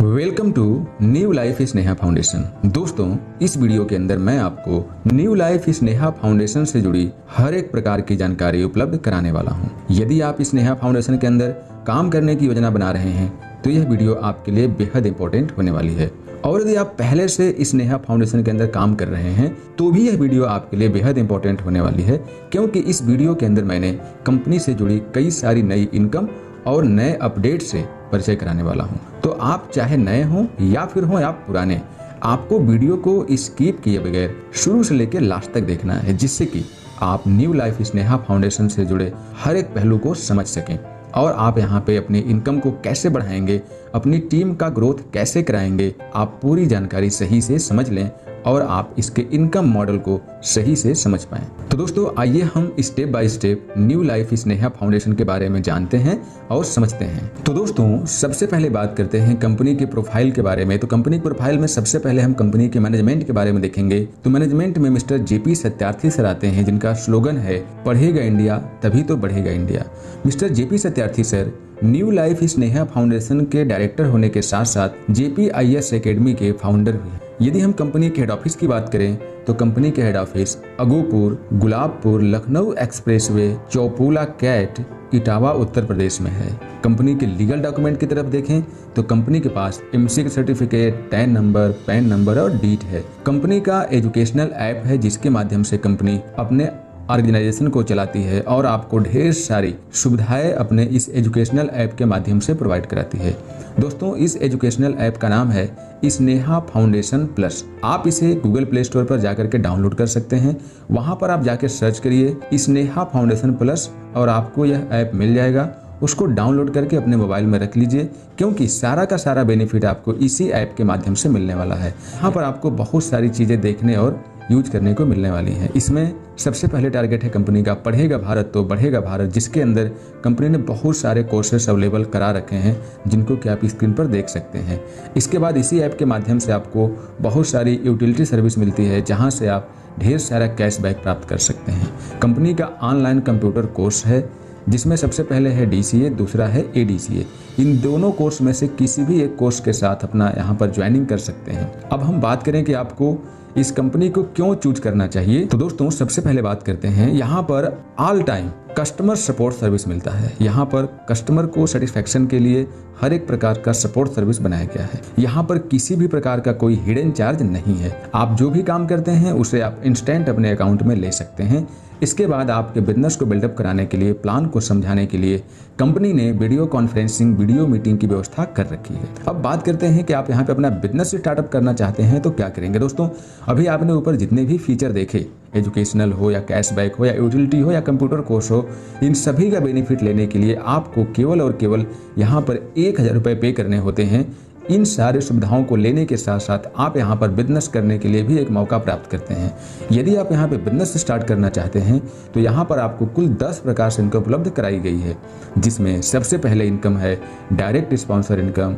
Welcome to new life Sneha foundation. दोस्तों, इस video के अंदर मैं आपको न्यू लाइफ स्नेहा फाउंडेशन से जुड़ी हर एक प्रकार की जानकारी उपलब्ध कराने वाला हूं। यदि आप स्नेहा फाउंडेशन के अंदर काम करने की योजना बना रहे हैं तो यह वीडियो आपके लिए बेहद इंपॉर्टेंट होने वाली है। और यदि आप पहले से स्नेहा फाउंडेशन के अंदर काम कर रहे हैं तो भी यह वीडियो आपके लिए बेहद इंपॉर्टेंट होने वाली है, क्योंकि इस वीडियो के अंदर मैंने कंपनी से जुड़ी कई सारी नई इनकम और नए अपडेट से परिचय कराने वाला हूं। तो आप चाहे नए हों या फिर हों आप पुराने, आपको वीडियो को स्किप किए बगैर शुरू से लेकर लास्ट तक देखना है, जिससे कि आप न्यू लाइफ स्नेहा फाउंडेशन से जुड़े हर एक पहलू को समझ सकें और आप यहाँ पे अपनी इनकम को कैसे बढ़ाएंगे, अपनी टीम का ग्रोथ कैसे कराएंगे, आप पूरी जानकारी सही से समझ लें और आप इसके इनकम मॉडल को सही से समझ पाएं। तो दोस्तों, आइए हम step by step new life Sneha foundation के बारे में जानते हैं और समझते हैं। तो दोस्तों, सबसे पहले बात करते हैं कंपनी के प्रोफाइल के बारे में। तो कंपनी के प्रोफाइल में सबसे पहले हम कंपनी के मैनेजमेंट के बारे में देखेंगे। तो मैनेजमेंट में मिस्टर जेपी सत्यार्थी सर आते हैं, जिनका स्लोगन है पढ़ेगा इंडिया तभी तो बढ़ेगा India. Mister JP Satyarthi sir new life Sneha foundation के डायरेक्टर होने के साथ साथ JPIS एकेडमी के फाउंडर भी हैं। यदि हम कंपनी के हेड ऑफिस की बात करें तो कंपनी के head office Agopur, Gulabpur, Lucknow expressway, Chaupula कैट, इटावा उत्तर प्रदेश में है। कंपनी के लीगल डॉक्यूमेंट की तरफ देखें तो कंपनी के पास MC certificate, tan number, pan number और डीट है। कंपनी का एजुकेशनल ऐप है, जिसके माध्यम से कंपनी अपने ऑर्गेनाइजेशन को चलाती है और आपको ढेर सारी सुविधाएं अपने इस एजुकेशनल ऐप के माध्यम से प्रोवाइड कराती है। दोस्तों, इस एजुकेशनल ऐप का नाम है स्नेहा फाउंडेशन प्लस। आप इसे गूगल प्ले स्टोर पर जाकर के डाउनलोड कर सकते हैं। वहां पर आप जाकर सर्च करिए स्नेहा फाउंडेशन प्लस और आपको यह ऐप मिल जाएगा। उसको डाउनलोड करके अपने मोबाइल में रख लीजिए, क्योंकि सारा का सारा बेनिफिट आपको इसी ऐप के माध्यम से मिलने वाला है। यहाँ पर आपको बहुत सारी चीजें देखने और यूज करने को मिलने वाली हैं। इसमें सबसे पहले टारगेट है कंपनी का पढ़ेगा भारत तो बढ़ेगा भारत, जिसके अंदर कंपनी ने बहुत सारे कोर्सेस अवेलेबल करा रखे हैं, जिनको कि आप स्क्रीन पर देख सकते हैं। इसके बाद इसी ऐप के माध्यम से आपको बहुत सारी यूटिलिटी सर्विस मिलती है, जहां से आप ढेर सारा कैशबैक प्राप्त कर सकते हैं। कंपनी का ऑनलाइन कंप्यूटर कोर्स है, जिसमें सबसे पहले है DCA, दूसरा है ADCA। इन दोनों कोर्स में से किसी भी एक कोर्स के साथ अपना यहाँ पर ज्वाइनिंग कर सकते हैं। अब हम बात करें कि आपको इस कंपनी को क्यों चूज करना चाहिए। तो दोस्तों, सबसे पहले बात करते हैं, यहाँ पर all time customer support service मिलता है। यहाँ पर कस्टमर को सेटिस्फेक्शन के लिए हर एक प्रकार का सपोर्ट सर्विस बनाया गया है। यहाँ पर किसी भी प्रकार का कोई हिडन चार्ज नहीं है। आप जो भी काम करते हैं उसे आप इंस्टेंट अपने अकाउंट में ले सकते हैं। इसके बाद आपके बिजनेस को बिल्डअप कराने के लिए, प्लान को समझाने के लिए कंपनी ने वीडियो कॉन्फ्रेंसिंग, वीडियो मीटिंग की व्यवस्था कर रखी है। अब बात करते हैं कि आप यहाँ पे अपना बिजनेस स्टार्टअप करना चाहते हैं तो क्या करेंगे। दोस्तों, अभी आपने ऊपर जितने भी फीचर देखे, एजुकेशनल हो या कैशबैक हो या यूटिलिटी हो या कंप्यूटर कोर्स हो, इन सभी का बेनिफिट लेने के लिए आपको केवल और केवल यहाँ पर 1000 रुपये पे करने होते हैं। इन सारी सुविधाओं को लेने के साथ साथ आप यहाँ पर बिजनेस करने के लिए भी एक मौका प्राप्त करते हैं। यदि आप यहाँ पे बिजनेस स्टार्ट करना चाहते हैं तो यहाँ पर आपको कुल 10 प्रकार से इनकम उपलब्ध कराई गई है, जिसमें सबसे पहले इनकम है direct sponsor income,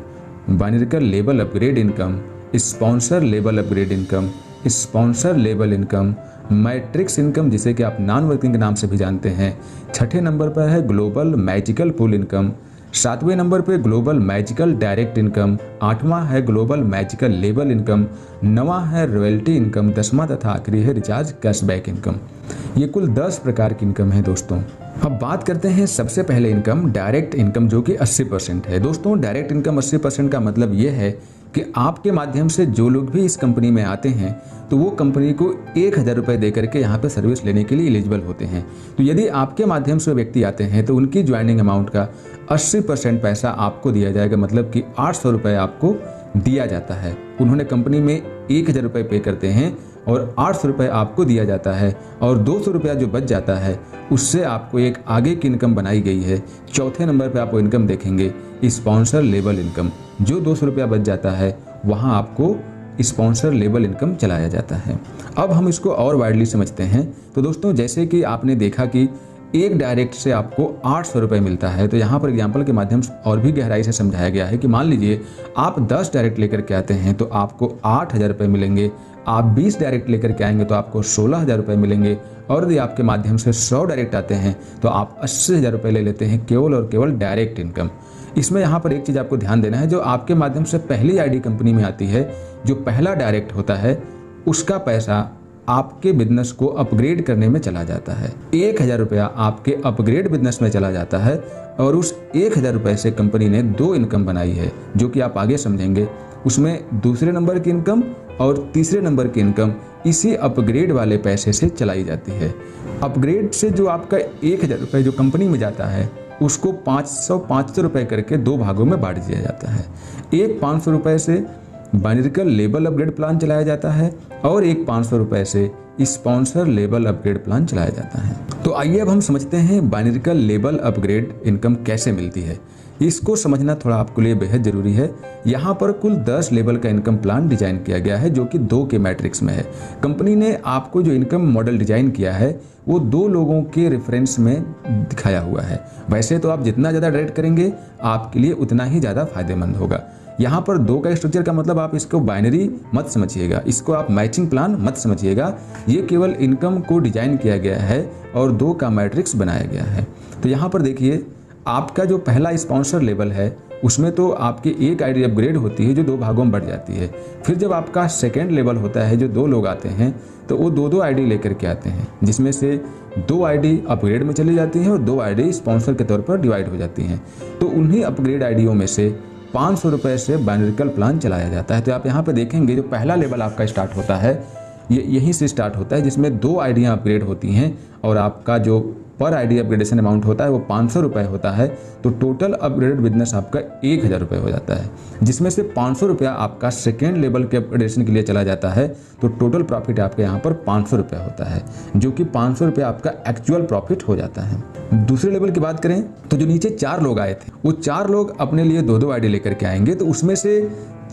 बाइनरिकल label upgrade income, sponsor label upgrade income, sponsor label income, matrix income, जिसे कि आप नॉन वर्किंग के नाम से भी जानते हैं। छठे नंबर पर है ग्लोबल मैजिकल पूल इनकम, 7वें नंबर पे ग्लोबल मैजिकल डायरेक्ट इनकम, 8वां है ग्लोबल मैजिकल लेबल इनकम, 9वां है रॉयल्टी इनकम, 10वां तथा आखिरी है रिचार्ज कैशबैक इनकम। ये कुल 10 प्रकार की इनकम है। दोस्तों, अब बात करते हैं सबसे पहले इनकम डायरेक्ट इनकम, जो कि 80% है। दोस्तों, डायरेक्ट इनकम 80% का मतलब ये है कि आपके माध्यम से जो लोग भी इस कंपनी में आते हैं तो वो कंपनी को 1000 रुपये दे करके यहाँ पे सर्विस लेने के लिए एलिजिबल होते हैं। तो यदि आपके माध्यम से व्यक्ति आते हैं तो उनकी ज्वाइनिंग अमाउंट का 80% पैसा आपको दिया जाएगा, मतलब कि 800 रुपये आपको दिया जाता है। उन्होंने कंपनी में 1000 रुपये पे करते हैं और 800 रुपये आपको दिया जाता है, और 200 रुपया जो बच जाता है उससे आपको एक आगे की इनकम बनाई गई है। चौथे नंबर पे आपको इनकम देखेंगे स्पॉन्सर लेबल इनकम। जो 200 रुपया बच जाता है वहाँ आपको स्पॉन्सर लेबल इनकम चलाया जाता है। अब हम इसको और वाइडली समझते हैं। तो दोस्तों, जैसे कि आपने देखा कि एक डायरेक्ट से आपको 800 रुपये मिलता है, तो यहाँ पर एग्जाम्पल के माध्यम से और भी गहराई से समझाया गया है कि मान लीजिए आप 10 डायरेक्ट लेकर के आते हैं तो आपको 8000 रुपये मिलेंगे। आप 20 डायरेक्ट लेकर के आएंगे तो आपको 16000 रुपये मिलेंगे, और यदि आपके माध्यम से 100 डायरेक्ट आते हैं तो आप 80000 रुपये ले लेते हैं केवल और केवल डायरेक्ट इनकम। इसमें यहाँ पर एक चीज़ आपको ध्यान देना है, जो आपके माध्यम से पहली आईडी कंपनी में आती है, जो पहला डायरेक्ट होता है, उसका पैसा आपके बिजनेस को अपग्रेड करने में चला जाता है। 1000 रुपया आपके अपग्रेड बिजनेस में चला जाता है और उस 1000 रुपये से कंपनी ने 2 इनकम बनाई है, जो कि आप आगे समझेंगे। उसमें दूसरे नंबर की इनकम और तीसरे नंबर की इनकम इसी अपग्रेड वाले पैसे से चलाई जाती है। अपग्रेड से जो आपका 1000 रुपये जो कंपनी में जाता है, उसको 500 रुपये करके 2 भागों में बांट दिया जाता है। एक 500 रुपये से बाइनरिकल लेबल अपग्रेड प्लान चलाया जाता है और एक 500 रुपये से स्पॉन्सर लेबल अपग्रेड प्लान चलाया जाता है। तो आइए अब हम समझते हैं बाइनरिकल लेबल अपग्रेड इनकम कैसे मिलती है। इसको समझना थोड़ा आपके लिए बेहद जरूरी है। यहाँ पर कुल 10 लेवल का इनकम प्लान डिजाइन किया गया है, जो कि 2 के मैट्रिक्स में है। कंपनी ने आपको जो इनकम मॉडल डिजाइन किया है वो 2 लोगों के रेफरेंस में दिखाया हुआ है। वैसे तो आप जितना ज़्यादा डायरेक्ट करेंगे आपके लिए उतना ही ज़्यादा फायदेमंद होगा। यहाँ पर 2 का स्ट्रक्चर का मतलब आप इसको बाइनरी मत समझिएगा, इसको आप मैचिंग प्लान मत समझिएगा। ये केवल इनकम को डिजाइन किया गया है और 2 का मैट्रिक्स बनाया गया है। तो यहाँ पर देखिए, आपका जो पहला स्पॉन्सर लेवल है उसमें तो आपकी एक आईडी अपग्रेड होती है जो 2 भागों में बढ़ जाती है। फिर जब आपका सेकेंड लेवल होता है, जो 2 लोग आते हैं, तो वो 2-2 आईडी लेकर के आते हैं, जिसमें से 2 आईडी अपग्रेड में चली जाती हैं और 2 आईडी स्पॉन्सर के तौर पर डिवाइड हो जाती हैं। तो उन्हीं अपग्रेड आईडियों में से 500 रुपये से बाइनरिकल प्लान चलाया जाता है। तो आप यहाँ पे देखेंगे, जो पहला लेवल आपका स्टार्ट होता है ये यहीं से स्टार्ट होता है, जिसमें 2 आईडियाँ अपग्रेड होती हैं और आपका जो पर आईडी अपग्रेडेशन अमाउंट होता है वो 500 रुपये होता है। तो टोटल अपग्रेडेड बिजनेस आपका 1000 रुपये हो जाता है, जिसमें से 500 रुपया आपका सेकेंड लेवल के अपग्रेडेशन के लिए चला जाता है। तो टोटल प्रॉफिट आपके यहाँ पर 500 रुपया होता है, जो कि 500 रुपया आपका एक्चुअल प्रॉफिट हो जाता है। दूसरे लेवल की बात करें तो जो नीचे 4 लोग आए थे, वो 4 लोग अपने लिए 2-2 आईडी लेकर के आएंगे। तो उसमें से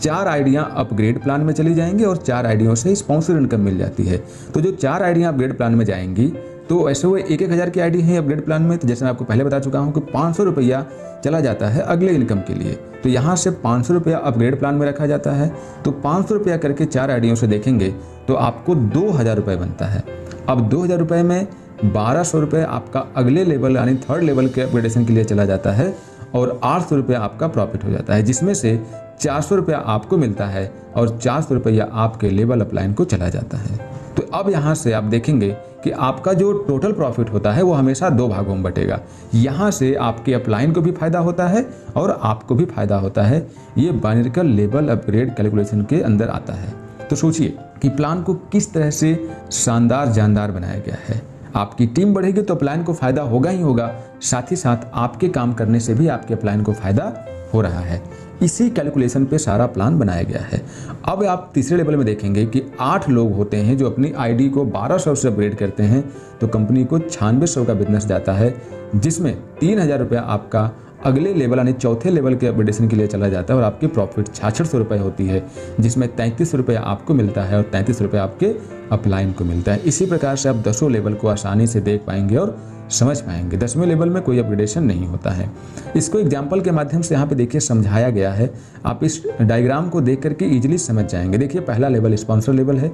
4 आईडियाँ अपग्रेड प्लान में चली जाएंगी और 4 आईडियों से स्पॉन्सर इनकम मिल जाती है। तो जो 4 आईडियाँ अपग्रेड प्लान में जाएंगी, तो ऐसे हुए 1-1000 की आईडी है अपग्रेड प्लान में। तो जैसे मैं आपको पहले बता चुका हूँ कि 500 रुपया चला जाता है अगले इनकम के लिए। तो यहाँ से 500 रुपया अपग्रेड प्लान में रखा जाता है। तो 500 रुपया करके 4 आईडियों से देखेंगे तो आपको 2000 रुपये बनता है। अब 2000 रुपये में 1200 रुपये आपका अगले लेवल यानी थर्ड लेवल के अपग्रेडेशन के लिए चला जाता है और 800 रुपया आपका प्रॉफिट हो जाता है, जिसमें से 400 रुपया आपको मिलता है और 400 रुपया आपके लेवल अपलाइन को चला जाता है। तो अब यहाँ से आप देखेंगे कि आपका जो टोटल प्रॉफिट होता है वो हमेशा 2 भागों में बटेगा। यहाँ से आपके अपलाइन को भी फायदा होता है और आपको भी फायदा होता है। ये बाइनरिकल लेवल अपग्रेड कैलकुलेशन के अंदर आता है। तो सोचिए कि प्लान को किस तरह से शानदार जानदार बनाया गया है। आपकी टीम बढ़ेगी तो अपलाइन को फायदा होगा ही होगा, साथ ही साथ आपके काम करने से भी आपके अपलाइन को फायदा हो रहा है। इसी कैलकुलेशन पे सारा प्लान बनाया गया है। अब आप तीसरे लेवल में देखेंगे कि 8 लोग होते हैं जो अपनी आईडी को 1200 से अपग्रेड करते हैं। तो कंपनी को 9600 का बिजनेस जाता है, जिसमें 3000 रुपया आपका अगले लेवल यानी चौथे लेवल के अपग्रेडेशन के लिए चला जाता है और आपकी प्रॉफिट 6600 रुपये होती है, जिसमें 33 रुपया आपको मिलता है और 33 रुपया आपके अपलाइन को मिलता है। इसी प्रकार से आप 10 लेवल को आसानी से देख पाएंगे और समझ पाएंगे। 10वें लेवल में कोई अपग्रेडेशन नहीं होता है। इसको एग्जाम्पल के माध्यम से यहाँ पे देखिए समझाया गया है। आप इस डायग्राम को देख करके इजीली समझ जाएंगे। देखिए, पहला लेवल स्पॉन्सर लेवल है।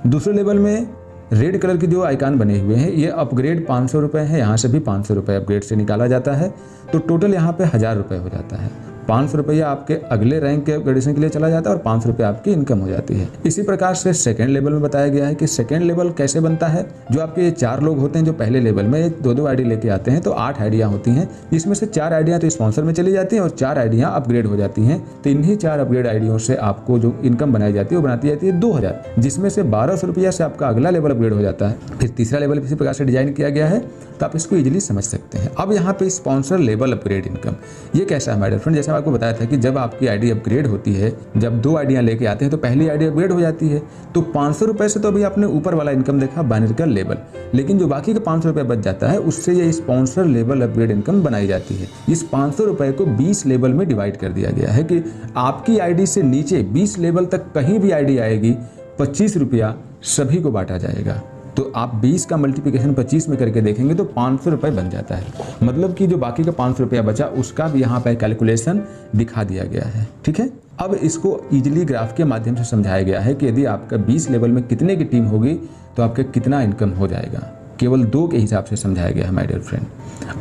दूसरे लेवल में रेड कलर के जो आइकन बने हुए हैं, ये अपग्रेड 500 रुपये है। यहाँ से भी 500 रुपये अपग्रेड से निकाला जाता है। तो टोटल यहाँ पे 1000 रुपये हो जाता है। 500 रुपया आपके अगले रैंक के अपग्रेडेशन के लिए चला जाता है और 500 रुपये आपकी इनकम हो जाती है। इसी प्रकार से सेकेंड लेवल में बताया गया है कि सेकेंड लेवल कैसे बनता है। जो आपके 4 लोग होते हैं जो पहले लेवल में 2-2 आईडी लेके आते हैं, तो 8 आईडियाँ होती हैं, जिसमें से 4 आईडियाँ तो स्पॉन्सर में चली जाती हैं और 4 आईडियाँ अपग्रेड हो जाती हैं। तो इन्हीं 4 अपग्रेड आईडियों से आपको जो इनकम बनाई जाती है वो बनाती जाती है 2000, जिसमें से 1200 रुपया से आपका अगला लेवल अपग्रेड हो जाता है। फिर तीसरा लेवल इसी प्रकार से डिजाइन किया गया है, तो आप इसको इजीली समझ सकते हैं। अब यहाँ पे स्पॉन्सर लेवल अपग्रेड इनकम ये कैसा है हमारे फ्रेंड, जैसे मैं आपको बताया था कि जब आपकी आईडी अपग्रेड होती है, जब 2 आईडियाँ लेके आते हैं तो पहली आईडी अपग्रेड हो जाती है। तो 500 रुपये से तो अभी आपने ऊपर वाला इनकम देखा बाइनरिकल लेवल, लेकिन जो बाकी का 500 रुपये बच जाता है उससे ये स्पॉन्सर लेवल अपग्रेड इनकम बनाई जाती है। इस 500 रुपये को 20 लेवल में डिवाइड कर दिया गया है कि आपकी आईडी से नीचे 20 लेवल तक कहीं भी आईडी आएगी 25 रुपया सभी को बांटा जाएगा। तो आप 20 का मल्टीप्लिकेशन 25 में करके देखेंगे तो 500 रुपये बन जाता है। मतलब कि जो बाकी का 500 रुपया बचा उसका भी यहाँ पर कैलकुलेशन दिखा दिया गया है। ठीक है, अब इसको इजीली ग्राफ के माध्यम से समझाया गया है कि यदि आपका 20 लेवल में कितने की टीम होगी तो आपका कितना इनकम हो जाएगा। केवल 2 के हिसाब से समझाया गया है माय डियर फ्रेंड।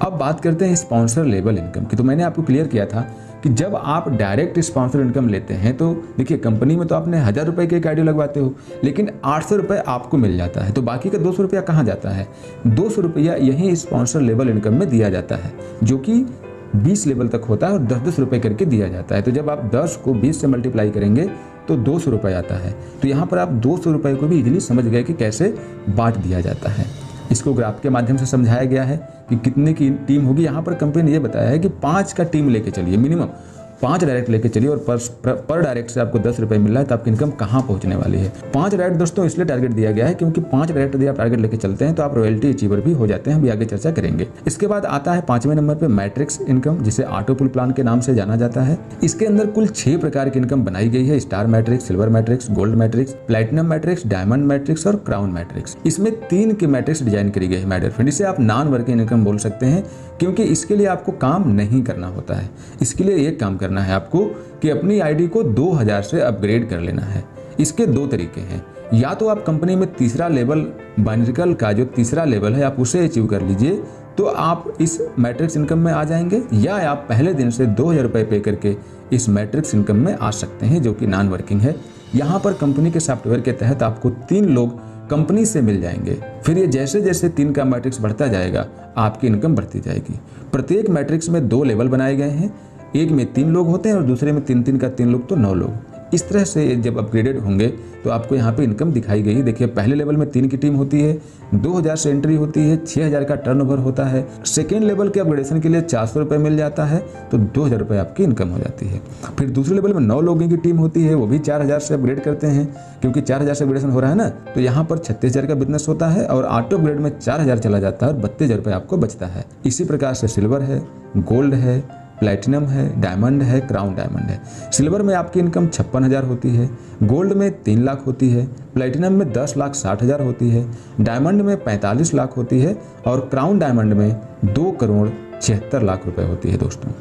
अब बात करते हैं स्पॉन्सर लेवल इनकम की। तो मैंने आपको क्लियर किया था कि जब आप डायरेक्ट स्पॉन्सर इनकम लेते हैं तो देखिए कंपनी में तो आपने 1000 रुपये के एक आईडी लगवाते हो, लेकिन 800 रुपये आपको मिल जाता है, तो बाकी का 200 रुपया कहाँ जाता है? 200 रुपया यही स्पॉन्सर लेवल इनकम में दिया जाता है, जो कि 20 लेवल तक होता है और 10-10 रुपये करके दिया जाता है। तो जब आप 10 को 20 से मल्टीप्लाई करेंगे तो 200 रुपये आता है। तो यहाँ पर आप 200 रुपये को भी इजीली समझ गए कि कैसे बांट दिया जाता है। इसको ग्राफ के माध्यम से समझाया गया है कि कितने की टीम होगी। यहाँ पर कंपनी ने ये बताया है कि 5 का टीम लेके चलिए, मिनिमम 5 डायरेक्ट लेके चलिए और पर डायरेक्ट से आपको 10 रुपये मिल रहा है, तो आपकी इनकम कहाँ पहुँचने वाली है। 5 डायरेक्ट दोस्तों इसलिए टारगेट दिया गया है क्योंकि 5 डायरेक्ट यदि आप टारगेट लेके चलते हैं तो आप रॉयल्टी अचीवर भी हो जाते हैं, हम आगे चर्चा करेंगे। इसके बाद आता है 5वें नंबर पे मैट्रिक्स इनकम, जिसे ऑटो पुल प्लान के नाम से जाना जाता है। इसके अंदर कुल 6 प्रकार की इनकम बनाई गई है: star matrix, silver matrix, gold matrix, platinum matrix, diamond matrix और क्राउन मैट्रिक्स। इसमें 3 की मैट्रिक्स डिजाइन करी गई है माय डियर फ्रेंड। इसे आप नॉन वर्किंग इनकम बोल सकते हैं क्योंकि इसके लिए आपको काम नहीं करना होता है। इसके लिए एक काम करना है आपको कि अपनी आईडी को 2000 से अपग्रेड कर लेना है। इसके 2 तरीके हैं, या तो आप कंपनी में तीसरा लेवल बाइनरिकल का जो तीसरा लेवल है आप उसे अचीव कर लीजिए तो आप इस मैट्रिक्स इनकम में आ जाएंगे, या आप पहले दिन से 2000 रुपये पे करके इस मैट्रिक्स इनकम में आ सकते हैं, जो कि नॉन वर्किंग है। यहाँ पर कंपनी के सॉफ्टवेयर के तहत आपको 3 लोग कंपनी से मिल जाएंगे। फिर ये जैसे जैसे 3 का मैट्रिक्स बढ़ता जाएगा आपकी इनकम बढ़ती जाएगी। प्रत्येक मैट्रिक्स में 2 लेवल बनाए गए हैं, एक में 3 लोग होते हैं और दूसरे में 3-3 का 3 लोग तो 9 लोग। इस तरह से जब अपग्रेडेड होंगे तो आपको यहाँ पे इनकम दिखाई गई। देखिए पहले लेवल में 3 की टीम होती है, 2000 से एंट्री होती है, 6000 का टर्नओवर होता है। सेकेंड लेवल के अपग्रेडेशन के लिए 400 रुपये मिल जाता है, तो 2000 रुपये आपकी इनकम हो जाती है। फिर दूसरे लेवल में 9 लोगों की टीम होती है, वो भी 4000 से अपग्रेड करते हैं, क्योंकि 4000 से अपग्रेडेशन हो रहा है ना, तो यहाँ पर 36000 का बिजनेस होता है और ऑटो अपग्रेड में 4000 चला जाता है और 32000 रुपये आपको बचता है। इसी प्रकार से सिल्वर है, गोल्ड है, प्लैटिनम है, डायमंड है, क्राउन डायमंड है। सिल्वर में आपकी इनकम 56,000 होती है, गोल्ड में 3 लाख होती है, प्लैटिनम में 10,60,000 होती है, डायमंड में 45 लाख होती है और क्राउन डायमंड में 2,76,00,000 रुपए होती है दोस्तों।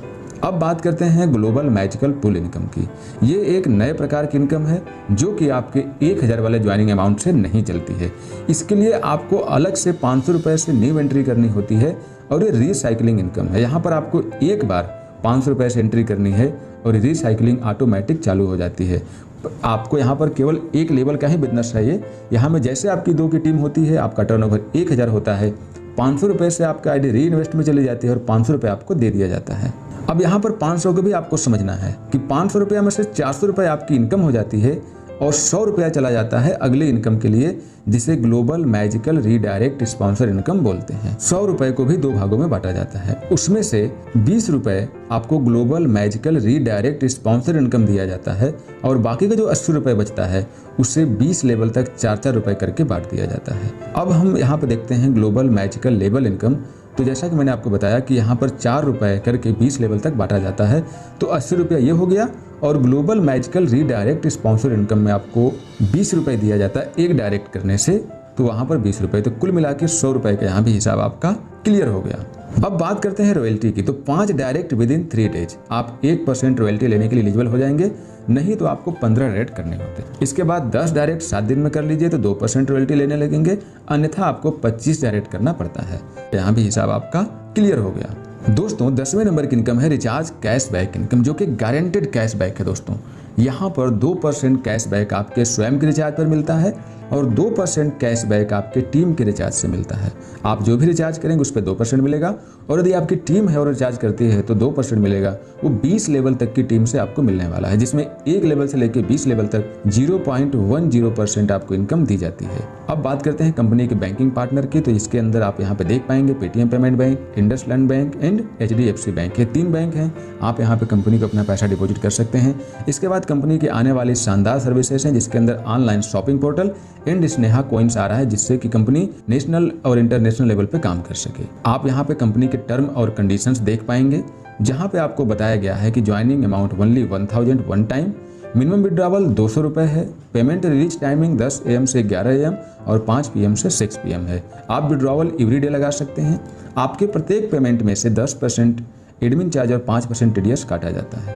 अब बात करते हैं ग्लोबल मैजिकल पुल इनकम की। ये एक नए प्रकार की इनकम है जो कि आपके 1000 वाले ज्वाइनिंग अमाउंट से नहीं चलती है। इसके लिए आपको अलग से 500 रुपये से न्यू एंट्री करनी होती है और ये रिसाइकलिंग इनकम है। यहाँ पर आपको एक बार 500 रुपये से एंट्री करनी है और रिसाइकलिंग ऑटोमेटिक चालू हो जाती है। आपको यहाँ पर केवल एक लेवल का ही बिजनेस चाहिए। यहाँ में जैसे आपकी 2 की टीम होती है, आपका टर्नओवर 1000 होता है, 500 रुपये से आपका आईडी री इन्वेस्ट में चली जाती है और 500 रुपये आपको दे दिया जाता है। अब यहाँ पर 500 को भी आपको समझना है कि 500 रुपया में से 400 रुपये आपकी इनकम हो जाती है और 100 रुपया चला जाता है अगले इनकम के लिए, जिसे global magical redirect sponsor income बोलते हैं। 100 रुपये को भी 2 भागों में बांटा जाता है। उसमें से 20 रुपये आपको global magical redirect sponsor income दिया जाता है और बाकी का जो 80 रुपये बचता है उससे 20 लेवल तक 4-4 रुपये करके बांट दिया जाता है। अब हम यहाँ पर देखते हैं ग्लोबल मैजिकल लेवल इनकम। तो जैसा कि मैंने आपको बताया कि यहाँ पर 4 रुपये करके 20 लेवल तक बांटा जाता है, तो 80 रुपया ये हो गया और global magical redirect sponsor income में आपको 20 रुपये दिया जाता है एक डायरेक्ट करने से, तो वहाँ पर 20 रुपये, तो कुल मिला के 100 रुपये का यहाँ भी हिसाब आपका क्लियर हो गया। अब बात करते हैं रॉयल्टी की। तो 5 डायरेक्ट विद इन 3 डेज आप 1% रॉयल्टी लेने के लिए एलिजिबल हो जाएंगे, नहीं तो आपको 15 डायरेक्ट करने होते हैं। इसके बाद 10 डायरेक्ट 7 दिन में कर लीजिए तो 2% रॉयल्टी लेने लगेंगे, अन्यथा आपको 25 डायरेक्ट करना पड़ता है। यहाँ भी हिसाब आपका क्लियर हो गया। दोस्तों 10वें नंबर की इनकम है रिचार्ज कैशबैक इनकम, जो कि गारंटेड कैशबैक है दोस्तों। यहाँ पर 2% कैशबैक आपके स्वयं के रिचार्ज पर मिलता है और 2% कैशबैक आपके टीम के रिचार्ज से मिलता है। आप जो भी रिचार्ज करेंगे उस पर 2% मिलेगा और यदि आपकी टीम है और रिचार्ज करती है तो 2% मिलेगा। वो 20 लेवल तक की टीम से आपको मिलने वाला है, जिसमें 1 लेवल से लेकर 20 लेवल तक 0.10% आपको इनकम दी जाती है। अब बात करते हैं कंपनी के बैंकिंग पार्टनर की। तो इसके अंदर आप यहाँ पे देख पाएंगे Paytm payment bank, IndusInd bank and HDFC bank, ये 3 बैंक हैं। आप यहाँ पे कंपनी को अपना पैसा डिपॉजिट कर सकते हैं। इसके बाद कंपनी की आने वाली शानदार सर्विसेज हैं, जिसके अंदर online shopping portal and Sneha coins आ रहा है, जिससे कि कंपनी नेशनल और इंटरनेशनल लेवल पे काम कर सके। आप यहाँ पे कंपनी के टर्म और कंडीशंस देख पाएंगे, जहाँ पे आपको बताया गया है कि joining amount only 1000 one time, minimum withdrawal 200 रुपये है, पेमेंट रिलीज टाइमिंग 10 AM से 11 AM और 5 PM से 6 PM है। आप विड्रॉवल एवरीडे लगा सकते हैं। आपके प्रत्येक पेमेंट में से 10% एडमिन चार्ज और 5% TDS काटा जाता है।